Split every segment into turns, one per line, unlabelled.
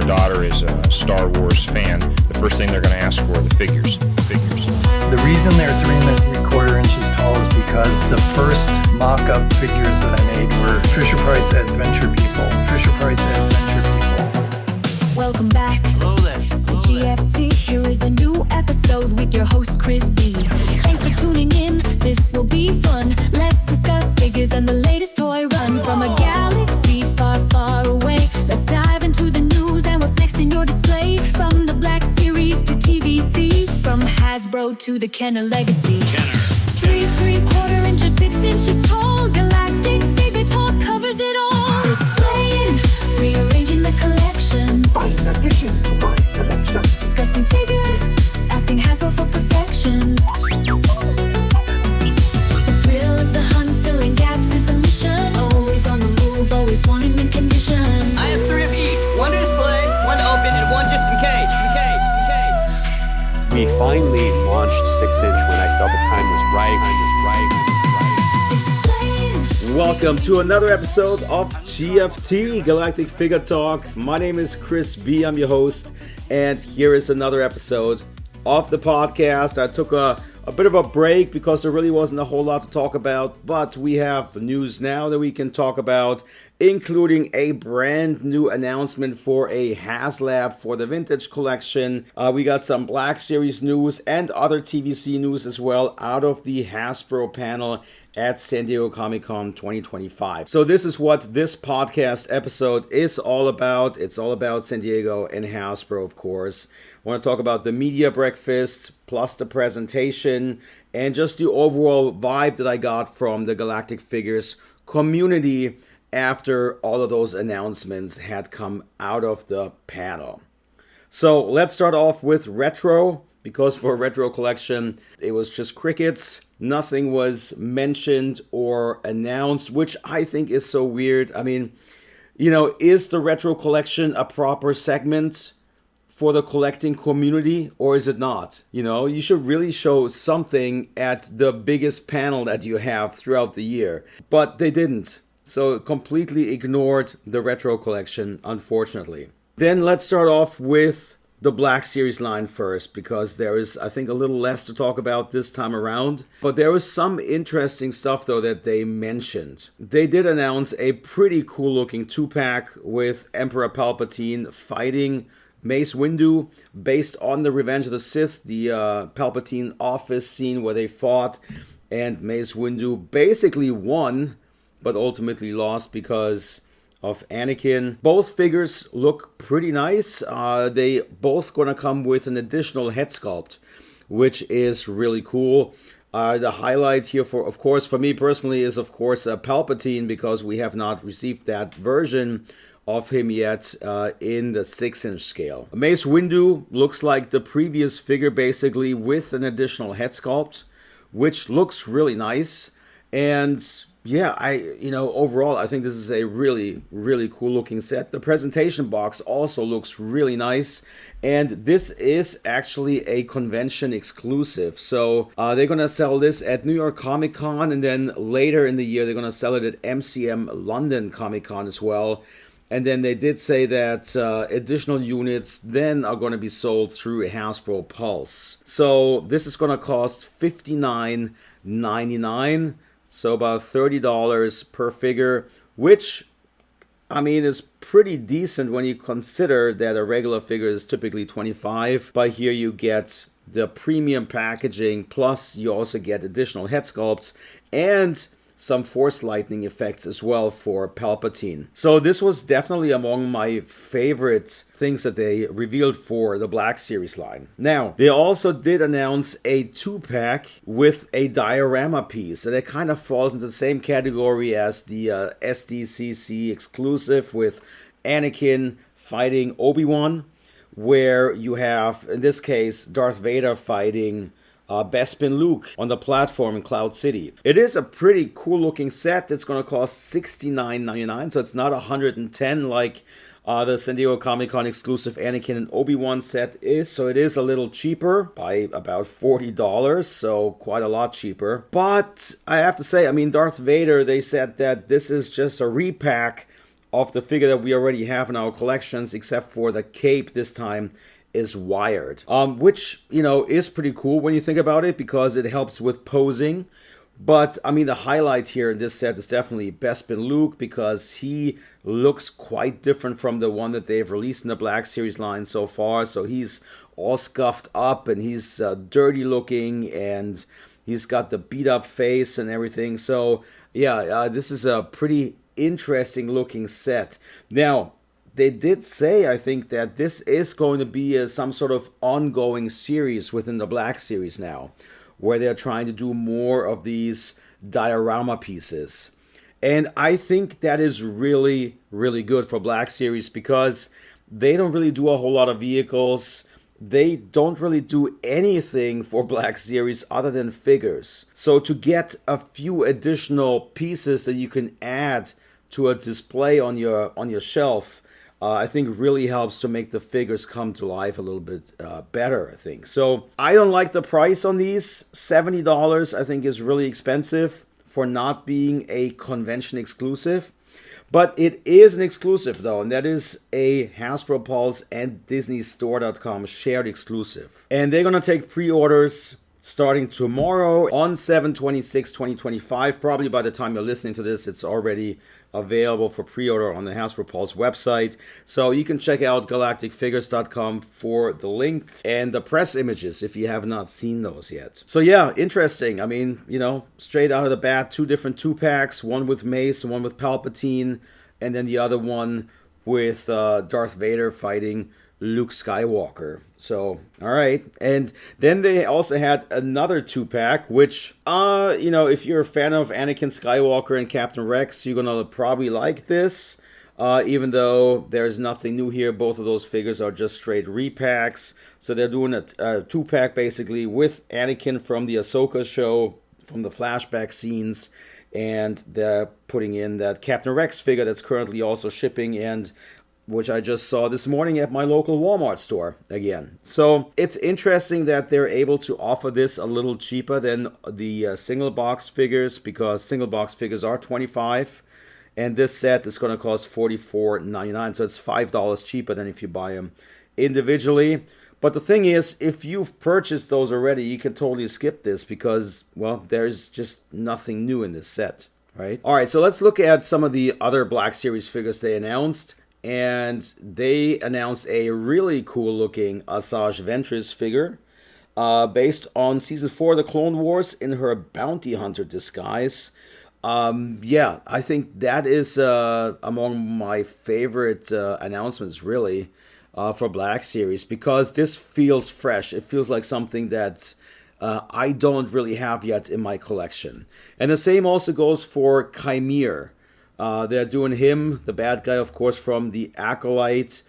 daughter is a Star Wars fan, the first thing they're going to ask for are the figures.
The reason they're 3.75 inches tall is because the first mock-up figures that I made were Fisher-Price Adventure People. Fisher-Price Adventure People.
Welcome back.
Hello there.
To GFT. Here is a new episode with your host Chris B. Thanks for tuning in. This will be fun. Let's discuss figures and the latest toy run from a galaxy far, far away. Let's dive into the news and what's next in your display. From the Black Series to TVC, from Hasbro to the Kenner Legacy. 3.75 inches, 6 inches tall. Galactic Figure Talk covers it all. Displaying, rearranging the collection. Discussing figures, asking Hasbro for perfection. The thrill of the hunt, filling gaps is the mission. Always on the move, always wanting mint condition.
I have 3 of each. 1 to display, 1 to open, and 1 just in case.
We finally launched 6-inch when I felt the time was right.
Welcome to another episode of GFT, Galactic Figure Talk. My name is Chris B. I'm your host, and here is another episode of the podcast. I took a bit of a break because there really wasn't a whole lot to talk about, but we have news now that we can talk about, including a brand new announcement for a HasLab for the vintage collection. We got some Black Series news and other TVC news as well out of the Hasbro panel at San Diego Comic-Con 2025. So this is what this podcast episode is all about. It's all about San Diego and Hasbro, of course. I want to talk about the media breakfast, plus the presentation, and just the overall vibe that I got from the Galactic Figures community after all of those announcements had come out of the panel. So let's start off with retro, because for a retro collection, it was just crickets. Nothing was mentioned or announced, which I think is so weird. I mean, is the retro collection a proper segment for the collecting community, or is it not? You should really show something at the biggest panel that you have throughout the year. But they didn't. So completely ignored the retro collection, unfortunately. Then let's start off with the Black Series line first, because there is, I think, a little less to talk about this time around. But there was some interesting stuff, though, that they mentioned. They did announce a pretty cool-looking 2-pack with Emperor Palpatine fighting Mace Windu, based on the Revenge of the Sith, the Palpatine office scene where they fought, and Mace Windu basically won, but ultimately lost because of Anakin. Both figures look pretty nice. They both gonna come with an additional head sculpt, which is really cool. The highlight here, for me personally, is of course Palpatine, because we have not received that version of him yet in the 6-inch scale. Mace Windu looks like the previous figure, basically, with an additional head sculpt, which looks really nice. And yeah, overall, I think this is a really, really cool looking set. The presentation box also looks really nice. And this is actually a convention exclusive. So they're going to sell this at New York Comic Con. And then later in the year, they're going to sell it at MCM London Comic Con as well. And then they did say that additional units then are going to be sold through Hasbro Pulse. So this is going to cost $59.99. So about $30 per figure, which, I mean, is pretty decent when you consider that a regular figure is typically $25. But here you get the premium packaging, plus you also get additional head sculpts and some Force lightning effects as well for Palpatine. So this was definitely among my favorite things that they revealed for the Black Series line. Now, they also did announce a 2-pack with a diorama piece, and it kind of falls into the same category as the SDCC exclusive with Anakin fighting Obi-Wan, where you have, in this case, Darth Vader fighting Bespin Luke on the platform in Cloud City. It is a pretty cool looking set. It's going to cost $69.99, so it's not $110 like the San Diego Comic-Con exclusive Anakin and Obi-Wan set is. So it is a little cheaper by about $40, so quite a lot cheaper. But I have to say, I mean, Darth Vader, they said that this is just a repack of the figure that we already have in our collections, except for the cape this time is wired, which, is pretty cool when you think about it, because it helps with posing. But I mean, the highlight here in this set is definitely Bespin Luke, because he looks quite different from the one that they've released in the Black Series line so far. So he's all scuffed up, and he's dirty looking, and he's got the beat up face and everything. So yeah, this is a pretty interesting looking set. Now, they did say, I think, that this is going to be some sort of ongoing series within the Black Series now, where they're trying to do more of these diorama pieces. And I think that is really, really good for Black Series, because they don't really do a whole lot of vehicles. They don't really do anything for Black Series other than figures. So to get a few additional pieces that you can add to a display on your shelf, I think really helps to make the figures come to life a little bit better, I think. So I don't like the price on these. $70 I think is really expensive for not being a convention exclusive. But it is an exclusive though, and that is a Hasbro Pulse and DisneyStore.com shared exclusive. And they're going to take pre-orders starting tomorrow on 7/26/2025. Probably by the time you're listening to this, it's already available for pre-order on the Hasbro Pulse website. So you can check out galacticfigures.com for the link and the press images if you have not seen those yet. So yeah, interesting. I mean, straight out of the bat, two different 2-packs, one with Mace and one with Palpatine, and then the other one with Darth Vader fighting Luke Skywalker. So, all right. And then they also had another 2-pack, which, if you're a fan of Anakin Skywalker and Captain Rex, you're going to probably like this. Even though there's nothing new here, both of those figures are just straight repacks. So they're doing a 2-pack basically with Anakin from the Ahsoka show, from the flashback scenes. And they're putting in that Captain Rex figure that's currently also shipping, and which I just saw this morning at my local Walmart store again. So it's interesting that they're able to offer this a little cheaper than the single box figures, because single box figures are $25, and this set is going to cost $44.99, so it's $5 cheaper than if you buy them individually. But the thing is, if you've purchased those already, you can totally skip this, because, well, there's just nothing new in this set, right? All right, so let's look at some of the other Black Series figures they announced. And they announced a really cool looking Asajj Ventress figure based on Season 4 of the Clone Wars in her bounty hunter disguise. Yeah, I think that is among my favorite announcements, really, for Black Series, because this feels fresh. It feels like something that I don't really have yet in my collection. And the same also goes for Chimere. They're doing him, the bad guy, of course, from the Acolyte.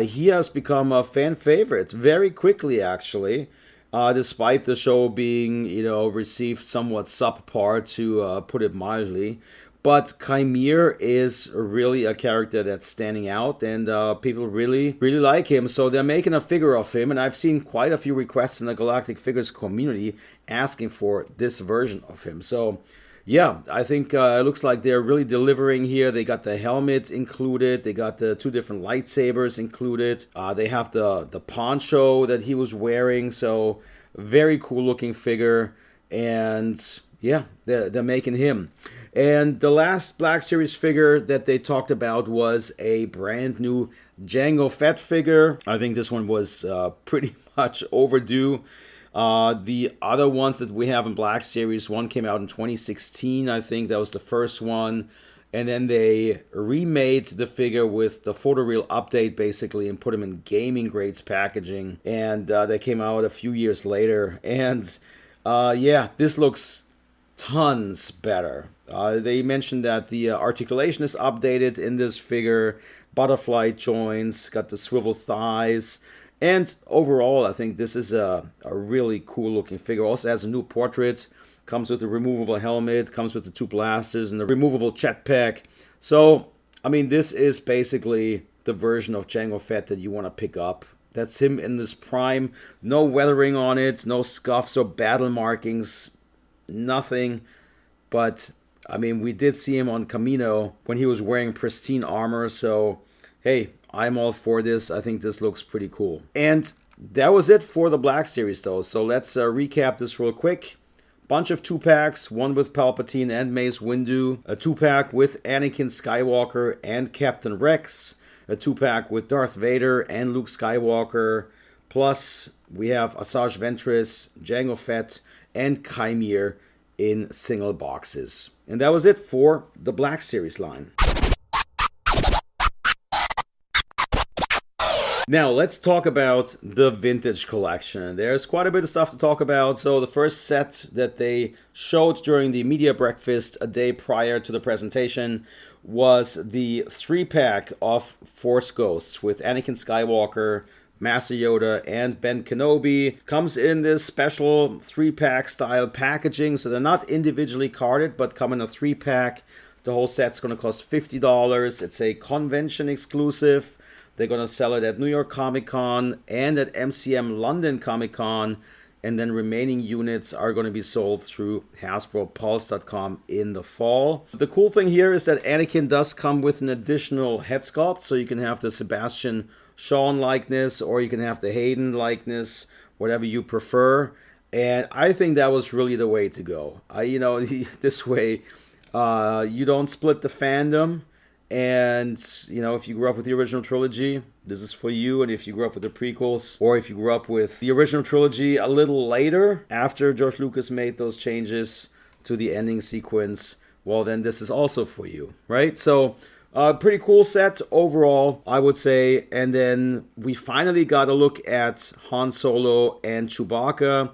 He has become a fan favorite very quickly, actually, despite the show being, received somewhat subpar, to put it mildly. But Chimere is really a character that's standing out, and people really, really like him. So they're making a figure of him, and I've seen quite a few requests in the Galactic Figures community asking for this version of him. So yeah, I think it looks like they're really delivering here. They got the helmet included. They got the 2 different lightsabers included. They have the poncho that he was wearing. So very cool looking figure. And yeah, they're making him. And the last Black Series figure that they talked about was a brand new Jango Fett figure. I think this one was pretty much overdue. The other ones that we have in Black Series, one came out in 2016, I think that was the first one, and then they remade the figure with the photoreal update basically and put them in gaming grades packaging, and they came out a few years later, and yeah, this looks tons better. They mentioned that the articulation is updated in this figure, butterfly joints, got the swivel thighs. And overall, I think this is a really cool looking figure. Also has a new portrait, comes with a removable helmet, comes with the 2 blasters and the removable jetpack. So, I mean, this is basically the version of Jango Fett that you want to pick up. That's him in this prime. No weathering on it, no scuffs or battle markings, nothing. But I mean, we did see him on Camino when he was wearing pristine armor, so hey, I'm all for this. I think this looks pretty cool. And that was it for the Black Series though, so let's recap this real quick. Bunch of 2-packs, one with Palpatine and Mace Windu, a 2-pack with Anakin Skywalker and Captain Rex, a 2-pack with Darth Vader and Luke Skywalker, plus we have Asajj Ventress, Jango Fett, and Chimere in single boxes. And that was it for the Black Series line. Now, let's talk about the vintage collection. There's quite a bit of stuff to talk about. So the first set that they showed during the media breakfast a day prior to the presentation was the 3-pack of Force Ghosts with Anakin Skywalker, Master Yoda, and Ben Kenobi. Comes in this special 3-pack style packaging, so they're not individually carded, but come in a 3-pack. The whole set's going to cost $50. It's a convention exclusive. They're going to sell it at New York Comic Con and at MCM London Comic Con. And then remaining units are going to be sold through HasbroPulse.com in the fall. The cool thing here is that Anakin does come with an additional head sculpt. So you can have the Sebastian Shawn likeness, or you can have the Hayden likeness, whatever you prefer. And I think that was really the way to go. This way you don't split the fandom. And, if you grew up with the original trilogy, this is for you. And if you grew up with the prequels, or if you grew up with the original trilogy a little later, after George Lucas made those changes to the ending sequence, well, then this is also for you, right? So, pretty cool set overall, I would say. And then we finally got a look at Han Solo and Chewbacca.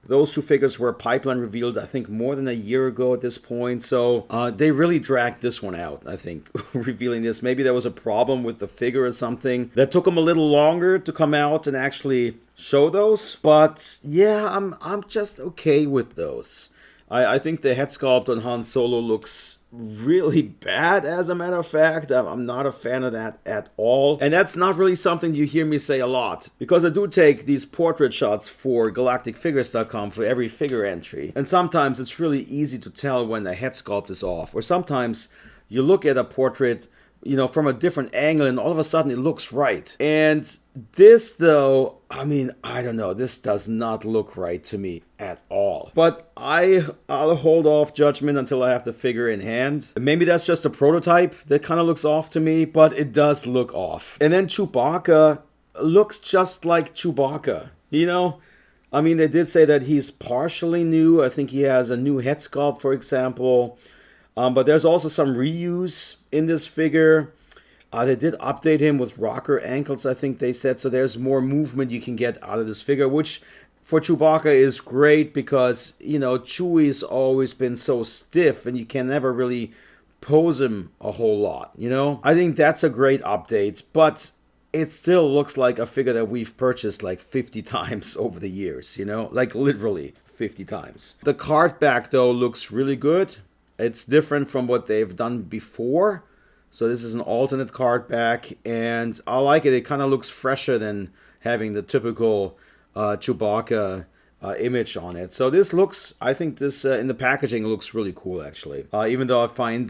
Those 2 figures were pipeline revealed, I think, more than a year ago at this point. So they really dragged this one out, I think, revealing this. Maybe there was a problem with the figure or something that took them a little longer to come out and actually show those. But yeah, I'm just okay with those. I think the head sculpt on Han Solo looks really bad, as a matter of fact. I'm not a fan of that at all. And that's not really something you hear me say a lot, because I do take these portrait shots for GalacticFigures.com for every figure entry. And sometimes it's really easy to tell when the head sculpt is off. Or sometimes you look at a portrait, from a different angle, and all of a sudden it looks right. And this, though, I don't know. This does not look right to me at all. But I'll hold off judgment until I have the figure in hand. Maybe that's just a prototype that kind of looks off to me, but it does look off. And then Chewbacca looks just like Chewbacca, they did say that he's partially new. I think he has a new head sculpt, for example. But there's also some reuse in this figure. They did update him with rocker ankles, I think they said. So there's more movement you can get out of this figure, which for Chewbacca is great because, Chewie's always been so stiff and you can never really pose him a whole lot, I think that's a great update, but it still looks like a figure that we've purchased like 50 times over the years, like literally 50 times. The card back, though, looks really good. It's different from what they've done before. So this is an alternate card back, and I like it. It kind of looks fresher than having the typical Chewbacca image on it. So this looks, I think this in the packaging looks really cool, actually. Even though I find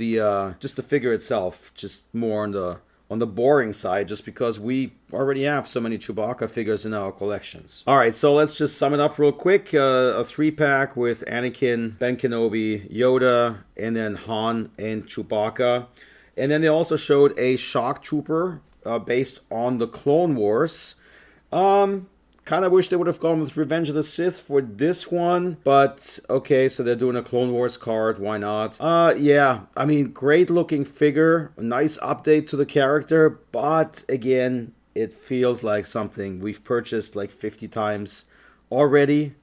just the figure itself just more on the boring side, just because we already have so many Chewbacca figures in our collections. All right, so let's just sum it up real quick. A 3-pack with Anakin, Ben Kenobi, Yoda, and then Han and Chewbacca. And then they also showed a Shock Trooper based on the Clone Wars. Kind of wish they would have gone with Revenge of the Sith for this one. But, okay, so they're doing a Clone Wars card. Why not? Yeah, great looking figure. A nice update to the character. But, again, it feels like something we've purchased like 50 times already.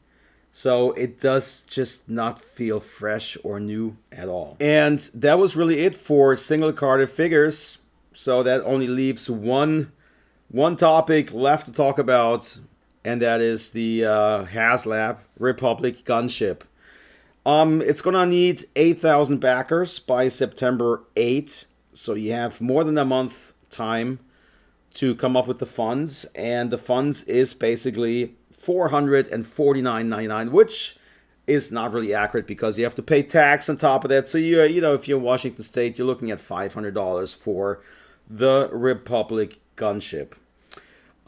So it does just not feel fresh or new at all. And that was really it for single carded figures. So that only leaves one topic left to talk about, and that is the HasLab Republic gunship. It's gonna need 8,000 backers by September 8th. So you have more than a month time to come up with the funds, and the funds is basically $449.99, which is not really accurate because you have to pay tax on top of that. So if you're in Washington State, you're looking at $500 for the Republic gunship.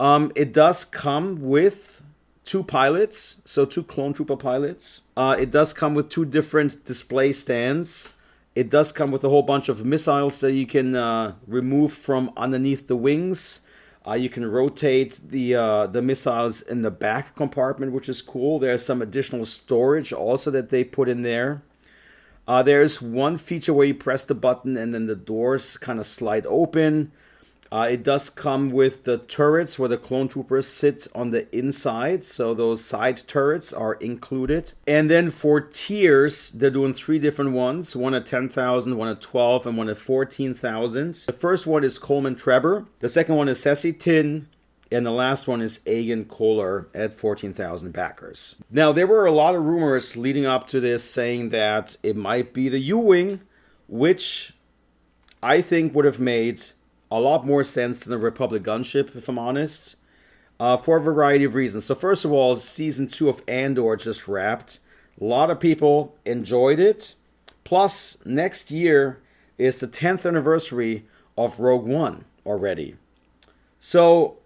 It does come with 2 pilots, so 2 clone trooper pilots. It does come with 2 different display stands. It does come with a whole bunch of missiles that you can remove from underneath the wings. You can rotate the missiles in the back compartment, which is cool. There's some additional storage also that they put in there. There's one feature where you press the button and then the doors kind of slide open. It does come with the turrets where the clone troopers sit on the inside. So those side turrets are included. And then for tiers, they're doing 3 different ones. One at 10,000, one at 12, and one at 14,000. The first one is Coleman Trebor. The second one is Sassy Tin. And the last one is Agan Kohler at 14,000 backers. Now, there were a lot of rumors leading up to this saying that it might be the U-Wing, which I think would have made a lot more sense than the Republic gunship, if I'm honest, for a variety of reasons. So first of all, Season 2 of Andor just wrapped. A lot of people enjoyed it. Plus, next year is the 10th anniversary of Rogue One already. So,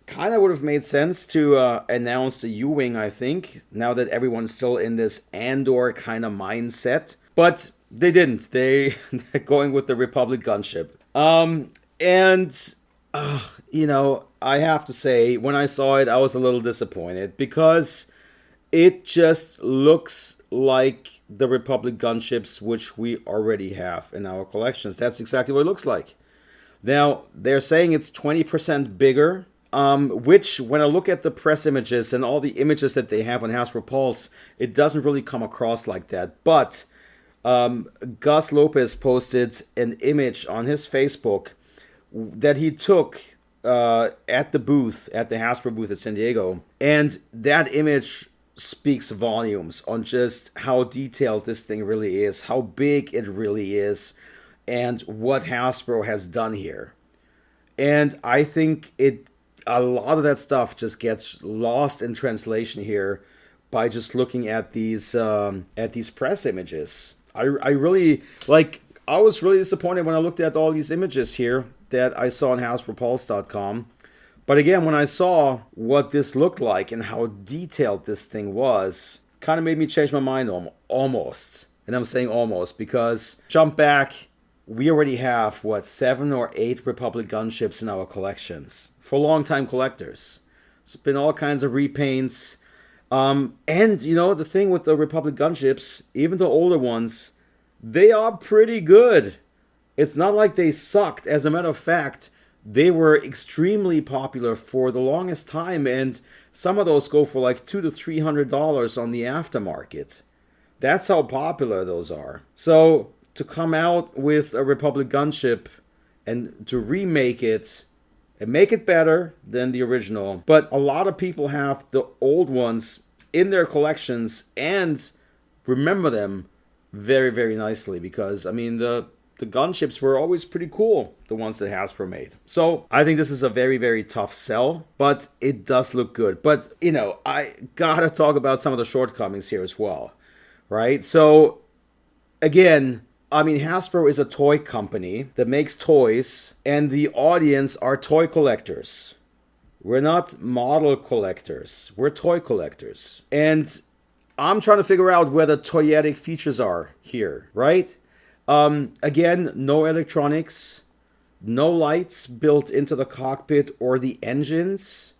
kind of would have made sense to announce the U-Wing, I think, now that everyone's still in this Andor kind of mindset. But they didn't. They're going with the Republic gunship. And, I have to say, when I saw it, I was a little disappointed because it just looks like the Republic gunships, which we already have in our collections. That's exactly what it looks like. Now, they're saying it's 20% bigger, which, when I look at the press images and all the images that they have on Hasbro Pulse, it doesn't really come across like that. But Gus Lopez posted an image on his Facebook that he took at the booth, at the Hasbro booth at San Diego. And that image speaks volumes on just how detailed this thing really is, how big it really is, and what Hasbro has done here. And I think a lot of that stuff just gets lost in translation here by just looking at these press images. I was really disappointed when I looked at all these images here that I saw on HasbroPulse.com. But again, when I saw what this looked like and how detailed this thing was, kind of made me change my mind almost. And I'm saying almost because, jump back, we already have, 7 or 8 Republic gunships in our collections for long-time collectors. It's been all kinds of repaints. And, the thing with the Republic gunships, even the older ones, they are pretty good. It's not like they sucked. As a matter of fact, they were extremely popular for the longest time, and some of those go for like $200 to $300 on the aftermarket. That's how popular those are. So to come out with a Republic gunship and to remake it and make it better than the original, but a lot of people have the old ones in their collections and remember them very, very nicely because, the gunships were always pretty cool, the ones that Hasbro made. So I think this is a very, very tough sell, but it does look good. But, I gotta talk about some of the shortcomings here as well, right? So, again, Hasbro is a toy company that makes toys, and the audience are toy collectors. We're not model collectors. We're toy collectors. And I'm trying to figure out where the toyetic features are here, right? Again, no electronics, no lights built into the cockpit or the engines.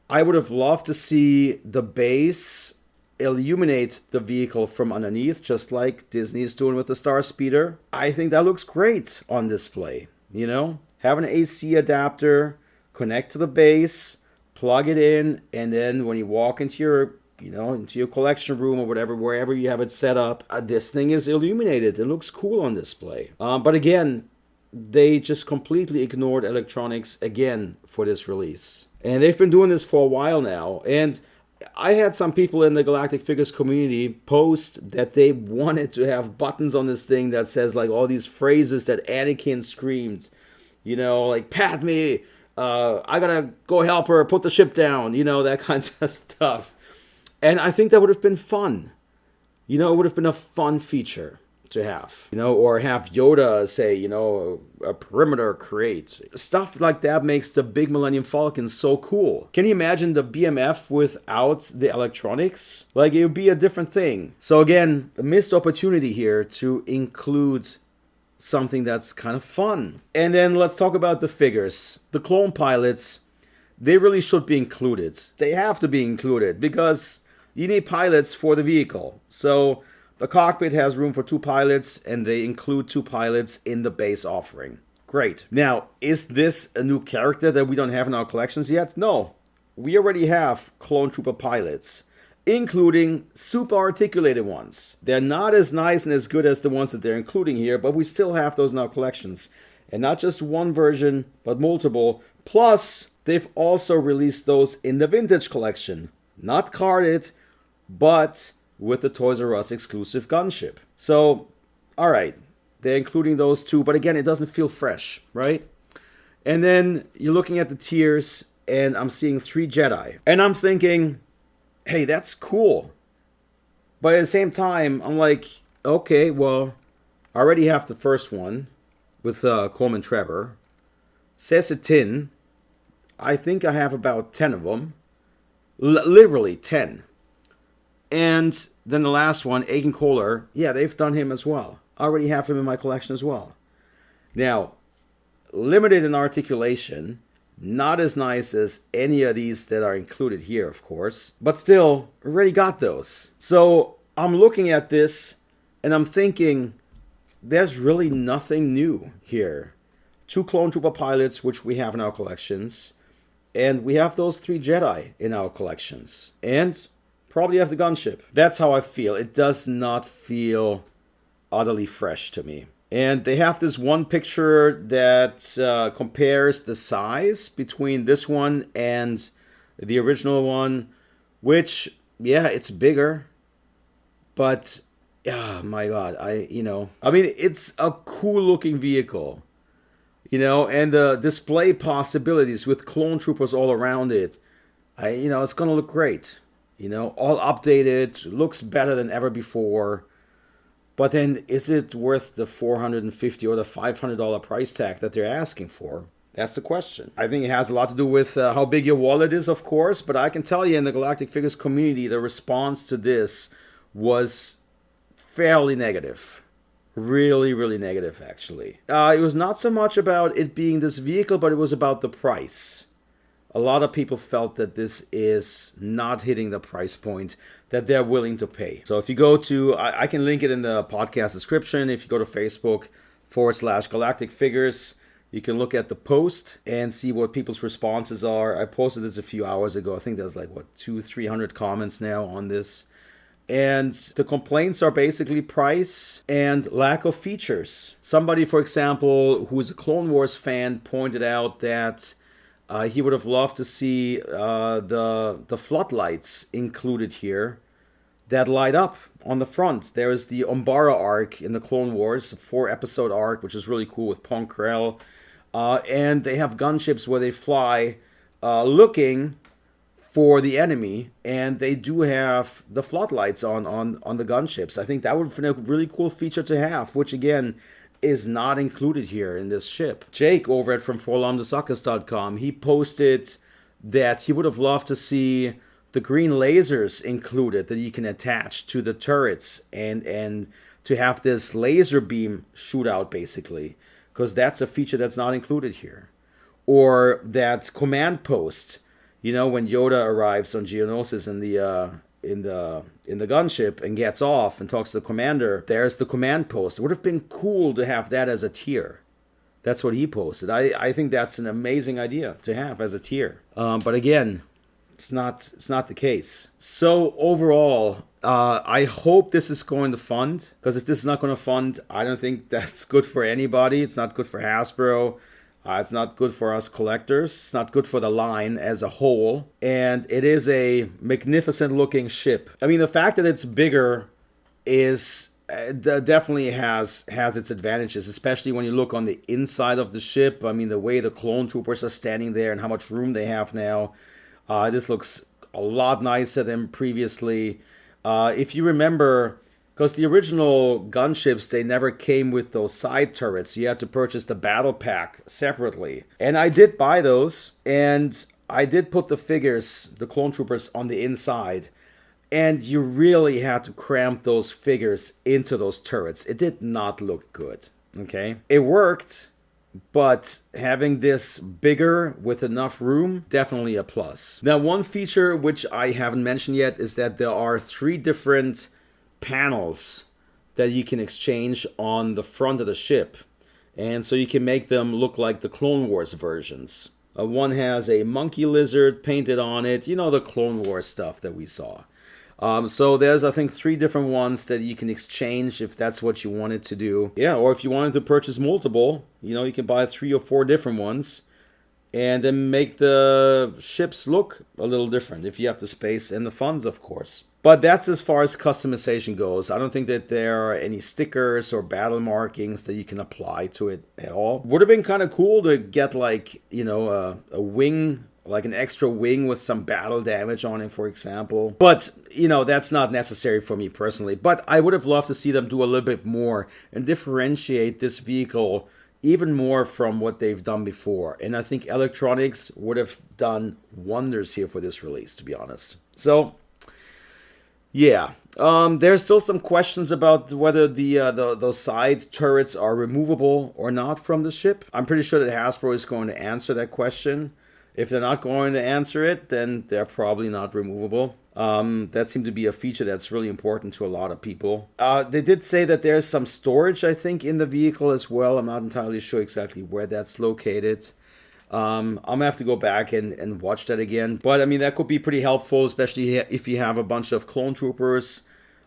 I would have loved to see the base illuminate the vehicle from underneath, just like Disney's doing with the Star Speeder. I think that looks great on display. Have an AC adapter, connect to the base, plug it in, and then when you walk into your collection room or whatever, wherever you have it set up, this thing is illuminated. It looks cool on display. But again, they just completely ignored electronics again for this release. And they've been doing this for a while now. And I had some people in the Galactic Figures community post that they wanted to have buttons on this thing that says like all these phrases that Anakin screamed. Like, Padme, I gotta go help her, put the ship down, that kind of stuff. And I think that would have been fun. You know, it would have been a fun feature to have, you know, or have Yoda say, you know, a perimeter create. Stuff like that makes the big Millennium Falcon so cool. Can you imagine the BMF without the electronics? Like, it would be a different thing. So again, a missed opportunity here to include something that's kind of fun. And then let's talk about the figures. The clone pilots, they really should be included. They have to be included because you need pilots for the vehicle. So the cockpit has room for 2 pilots, and they include 2 pilots in the base offering. Great. Now, is this a new character that we don't have in our collections yet? No. We already have Clone Trooper pilots, including super articulated ones. They're not as nice and as good as the ones that they're including here, but we still have those in our collections. And not just one version, but multiple. Plus, they've also released those in the vintage collection. Not carded, but with the Toys R Us exclusive gunship. So, alright, they're including those 2, but again, it doesn't feel fresh, right? And then you're looking at the tiers, and I'm seeing 3 Jedi. And I'm thinking, hey, that's cool. But at the same time, I'm like, okay, well, I already have the first one with Coleman Trevor. Sessetin, I think I have about 10 of them. Literally 10. And then the last one, Aiken Kohler, yeah, they've done him as well. I already have him in my collection as well. Now, limited in articulation, not as nice as any of these that are included here, of course, but still, already got those. So I'm looking at this and I'm thinking, there's really nothing new here. 2 Clone Trooper pilots, which we have in our collections, and we have those 3 Jedi in our collections. And probably have the gunship. That's how I feel. It does not feel utterly fresh to me. And they have this one picture that compares the size between this one and the original one, which, yeah, it's bigger. But, oh my God, I mean, it's a cool looking vehicle, you know, and the display possibilities with clone troopers all around it, it's going to look great. You know, all updated, looks better than ever before. But then, is it worth the $450 or the $500 price tag that they're asking for? That's the question. I think it has a lot to do with how big your wallet is, of course. But I can tell you, in the Galactic Figures community, the response to this was fairly negative. Really, really negative, actually. It was not so much about it being this vehicle, but it was about the price. A lot of people felt that this is not hitting the price point that they're willing to pay. So if you go to, I can link it in the podcast description. If you go to Facebook.com/Galactic Figures, you can look at the post and see what people's responses are. I posted this a few hours ago. I think there's like, 200-300 comments now on this. And the complaints are basically price and lack of features. Somebody, for example, who's a Clone Wars fan, pointed out that he would have loved to see the floodlights included here that light up on the front. There is the Umbara arc in the Clone Wars, a 4-episode arc, which is really cool with Pong Krell. And they have gunships where they fly looking for the enemy, and they do have the floodlights on the gunships. I think that would have been a really cool feature to have, which again is not included here in this ship. Jake over at FromForLambdaSuckers.com, he posted that he would have loved to see the green lasers included that you can attach to the turrets and to have this laser beam shootout basically, because that's a feature that's not included here. Or that command post, when Yoda arrives on Geonosis in the gunship and gets off and talks to the commander, there's the command post. It would have been cool to have that as a tier. That's what he posted. I think that's an amazing idea to have as a tier. But again, it's not the case. So overall, I hope this is going to fund, because if this is not going to fund, I don't think that's good for anybody. It's not good for Hasbro. It's not good for us collectors. It's not good for the line as a whole. And it is a magnificent looking ship. I mean, the fact that it's bigger is definitely has its advantages, especially when you look on the inside of the ship. I mean, the way the clone troopers are standing there and how much room they have now. This looks a lot nicer than previously. If you remember, Because the original gunships, they never came with those side turrets. You had to purchase the battle pack separately. And I did buy those, and I did put the figures, the clone troopers, on the inside. And you really had to cramp those figures into those turrets. It did not look good, okay? It worked, but having this bigger with enough room, definitely a plus. Now, one feature which I haven't mentioned yet is that there are 3 different panels that you can exchange on the front of the ship. And so you can make them look like the Clone Wars versions. One has a monkey lizard painted on it. You know, the Clone Wars stuff that we saw. So there's, I think, 3 different ones that you can exchange if that's what you wanted to do. Yeah, or if you wanted to purchase multiple, you know, you can buy 3 or 4 different ones and then make the ships look a little different if you have the space and the funds, of course. But that's as far as customization goes. I don't think that there are any stickers or battle markings that you can apply to it at all. Would have been kind of cool to get, like, you know, a wing, like an extra wing with some battle damage on it, for example. But, you know, that's not necessary for me personally. But I would have loved to see them do a little bit more and differentiate this vehicle even more from what they've done before. And I think electronics would have done wonders here for this release, to be honest. So, yeah. There's still some questions about whether those side turrets are removable or not from the ship. I'm pretty sure that Hasbro is going to answer that question. If they're not going to answer it, then they're probably not removable. That seemed to be a feature that's really important to a lot of people. They did say that there's some storage, I think, in the vehicle as well. I'm not entirely sure exactly where that's located. I'm going to have to go back and watch that again. But, I mean, that could be pretty helpful, especially if you have a bunch of clone troopers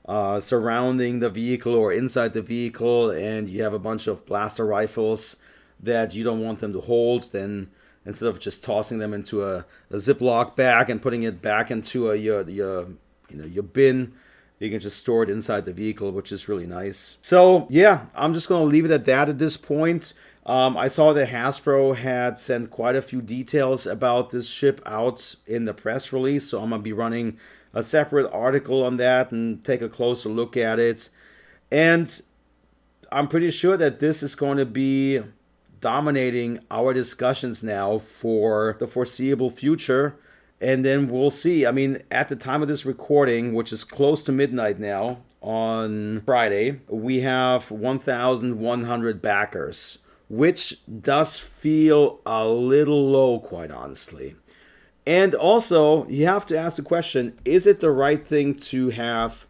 surrounding the vehicle or inside the vehicle, and you have a bunch of blaster rifles that you don't want them to hold. Then instead of just tossing them into a Ziploc bag and putting it back into your bin, you can just store it inside the vehicle, which is really nice. So yeah, I'm just going to leave it at that at this point. I saw that Hasbro had sent quite a few details about this ship out in the press release, so I'm going to be running a separate article on that and take a closer look at it. And I'm pretty sure that this is going to be dominating our discussions now for the foreseeable future, and then we'll see. I mean, at the time of this recording, which is close to midnight now on Friday, we have 1,100 backers, which does feel a little low, quite honestly. And also, you have to ask the question, is it the right thing to have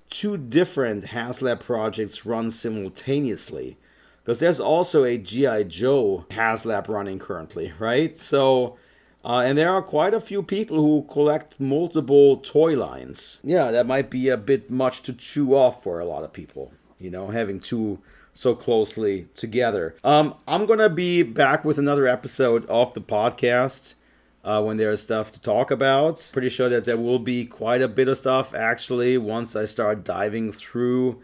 2 different HasLab projects run simultaneously? Because there's also a G.I. Joe HasLab running currently, right? So, and there are quite a few people who collect multiple toy lines. Yeah, that might be a bit much to chew off for a lot of people, you know, having 2 so closely together. I'm going to be back with another episode of the podcast when there's stuff to talk about. Pretty sure that there will be quite a bit of stuff, actually, once I start diving through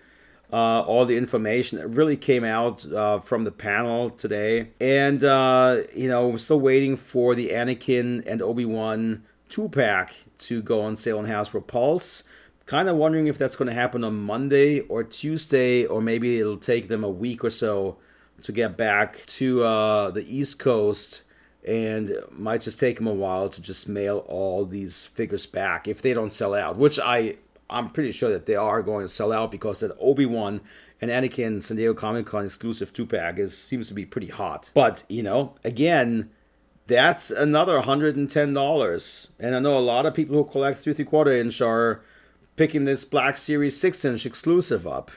all the information that really came out from the panel today. And, we're still waiting for the Anakin and Obi-Wan 2-pack to go on sale on Hasbro Pulse. Kind of wondering if that's going to happen on Monday or Tuesday, or maybe it'll take them a week or so to get back to the East Coast, and might just take them a while to just mail all these figures back if they don't sell out, which I'm pretty sure that they are going to sell out, because that Obi-Wan and Anakin San Diego Comic-Con exclusive 2-pack seems to be pretty hot. But, again, that's another $110. And I know a lot of people who collect 3 3/4 inch are picking this Black Series 6-inch exclusive up.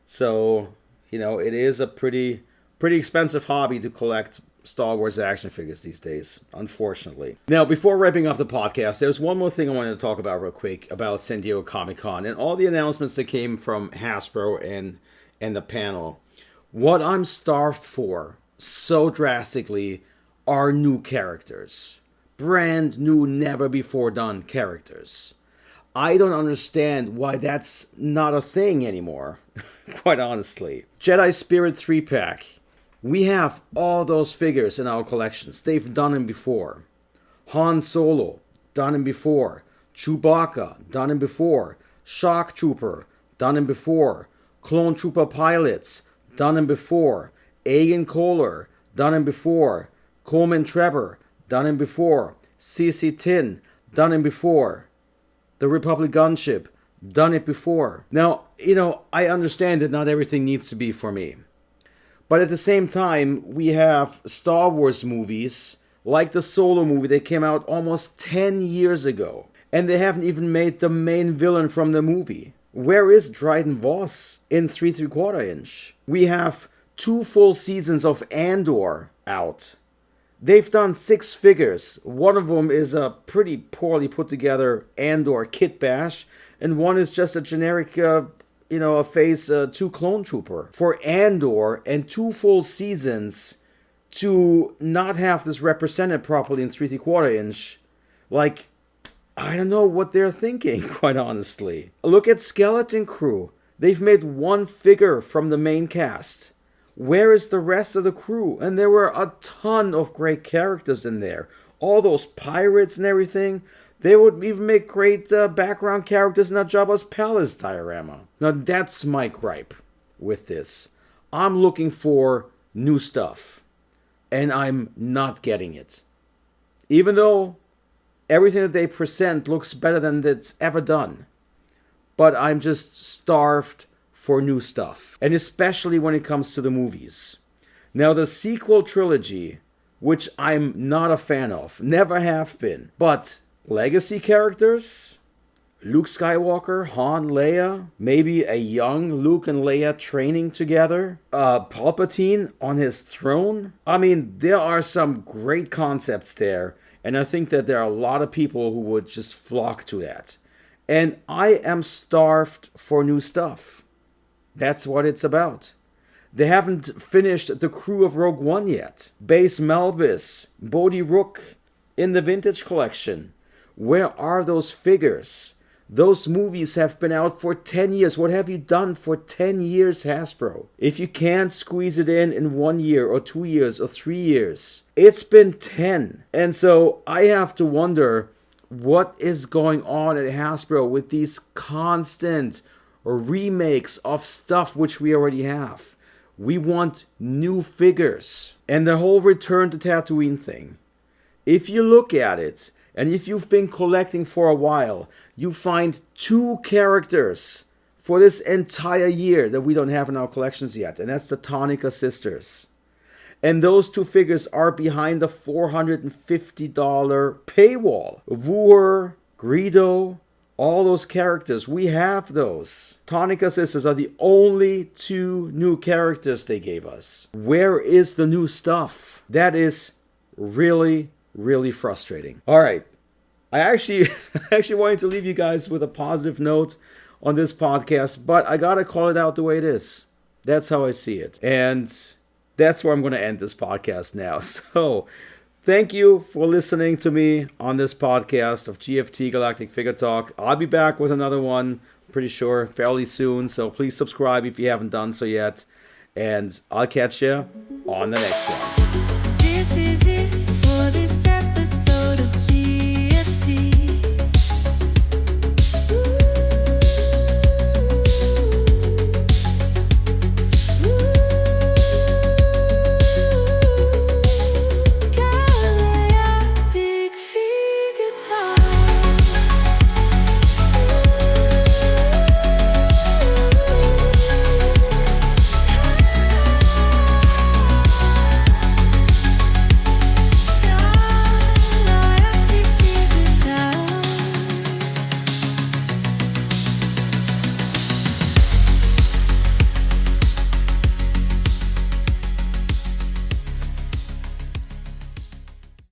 So, it is a pretty expensive hobby to collect Star Wars action figures these days, unfortunately. Now, before wrapping up the podcast, there's one more thing I wanted to talk about real quick about San Diego Comic-Con and all the announcements that came from Hasbro and the panel. What I'm starved for so drastically are new characters. Brand new, never before done characters. I don't understand why that's not a thing anymore, quite honestly. Jedi Spirit 3-pack. We have all those figures in our collections. They've done them before. Han Solo, done him before. Chewbacca, done him before. Shock Trooper, done him before. Clone Trooper pilots, done him before. Agen Kohler, done him before. Coleman Trevor, done him before. CC Tin, done him before. The Republic gunship, done it before. Now, I understand that not everything needs to be for me. But at the same time, we have Star Wars movies, like the Solo movie that came out almost 10 years ago. And they haven't even made the main villain from the movie. Where is Dryden Voss in 3 3/4 inch? We have 2 full seasons of Andor out. They've done 6 figures. One of them is a pretty poorly put together Andor kit bash, and one is just a generic, a Phase 2 clone trooper. For Andor and 2 full seasons to not have this represented properly in 3 3/4 inch, I don't know what they're thinking, quite honestly. Look at Skeleton Crew. They've made 1 figure from the main cast. Where is the rest of the crew? And there were a ton of great characters in there. All those pirates and everything. They would even make great background characters in a Jabba's Palace diorama. Now that's my gripe with this. I'm looking for new stuff. And I'm not getting it. Even though everything that they present looks better than it's ever done. But I'm just starved for new stuff. And especially when it comes to the movies. Now the sequel trilogy, which I'm not a fan of, never have been. But legacy characters, Luke Skywalker, Han, Leia, maybe a young Luke and Leia training together, Palpatine on his throne. I mean, there are some great concepts there. And I think that there are a lot of people who would just flock to that. And I am starved for new stuff. That's what it's about. They haven't finished the crew of Rogue One yet. Base Melbis, Bodhi Rook in the Vintage Collection. Where are those figures? Those movies have been out for 10 years. What have you done for 10 years, Hasbro? If you can't squeeze it in 1 year or 2 years or 3 years, it's been 10. And so I have to wonder what is going on at Hasbro with these constant remakes of stuff which we already have. We want new figures. And the whole Return to Tatooine thing. If you look at it, and if you've been collecting for a while, you find 2 characters for this entire year that we don't have in our collections yet. And that's the Tonica sisters. And those 2 figures are behind the $450 paywall. Vooer, Greedo, all those characters, we have those. Tonica sisters are the only 2 new characters they gave us. Where is the new stuff? That is really frustrating. All right. I actually wanted to leave you guys with a positive note on this podcast, but I gotta call it out the way it is. That's how I see it. And that's where I'm going to end this podcast now. So thank you for listening to me on this podcast of GFT Galactic Figure Talk. I'll be back with another one, pretty sure, fairly soon. So please subscribe if you haven't done so yet. And I'll catch you on the next one.
This is it.